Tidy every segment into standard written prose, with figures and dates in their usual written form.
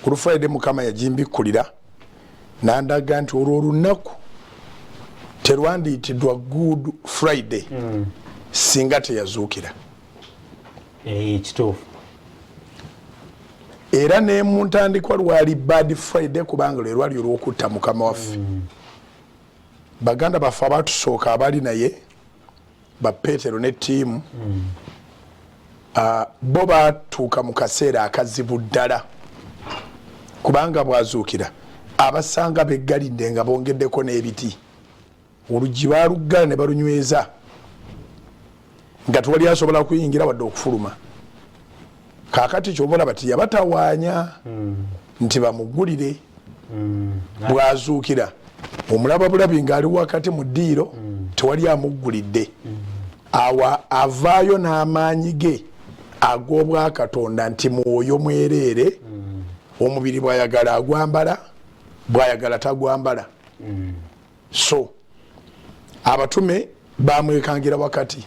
ku Friday mukama yajimbikulira nandaga nti olwo olunaku terwandiyitibwa Good Friday singa teyazuukira. Kituufu. Era ne mu ntandikwa lwali Bad Friday kubanga lwe lwali olw'okutta mukama waffe. Baganda baffe abatusooka abali naye ba Petero ne ttiimu bo baatuuka mu kaseera akazibu ddala kubanga bwazuukira abasanga beggalidde nga bongeddeko n'ebiti oluggi baaluggala ne balunyweza nga tewali asobola kuyingira wadde okufuluma. Kaakati ky'obola bati yabatawaanya nti bamugulire bwazuukira omulaba bulabi ng'ali wakati mu ddiiro tewali amuggulidde. Awa avaayo n'amaanyi ge ag'obwakatonda nti mwoyo mwereere omubiri bwayagala agwambala bwayagala tagwambala. So abatume bamwekangira wakati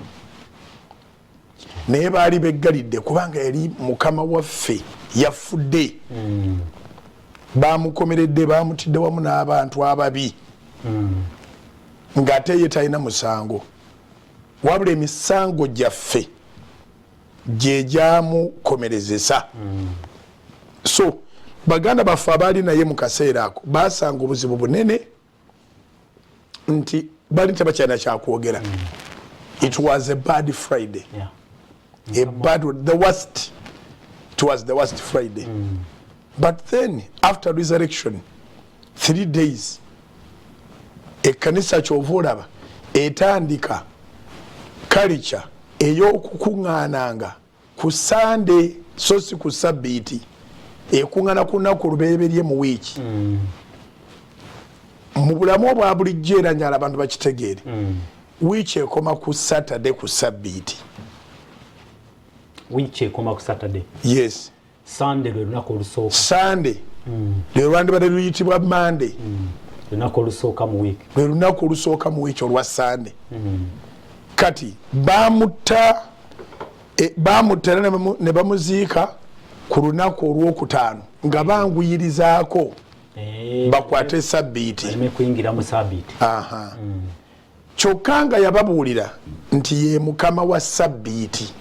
naye baali beggalidde kubanga yali mukama waffe yafudde. Bamukomeredde bamutidde wamu n'abantu ababi ng'ate ye talina musango wabula emisango gyaffe gye gyamukomerezesa. So baganda baffe abaali naye mu kaseera ako baasanga obuzibu bunene nti bali tebakyalina kyakwogera. It was a bad Friday. The worst. It was the worst Friday. But then after resurrection 3 days ekkanisa ky'ova olaba etandika culture ey'okukuŋŋaananga ku Sunday so si ku Sabbiiti ekuŋŋaana ku lunaku olubereberye mu wiiki. Mu bulamu obwa bulijjo era njala abantu bakitegeere wiiki ekoma ku Saturday ku Sabbiiti. Wiiki ekoma ku Saturday. Yes. Sunday lwe lunaku olusooka. Sunday lwe lwandibadde luyitibwa Monday. Lunaku olusooka mu wiiki. Lwe lunaku olusooka mu wiiki olwa Sunday. Kati bamutta ne bamuziika ku lunaku olwokutaano nga banguyirizaako bakwate Sabbiiti. Kuyingira mu Sabbiiti. Kyokka nga yababuulira nti ye mukama wa Sabbiiti.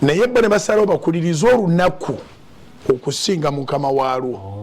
Naye bo ne basalawo bakuliriza olunaku okusinga mukama waalwo.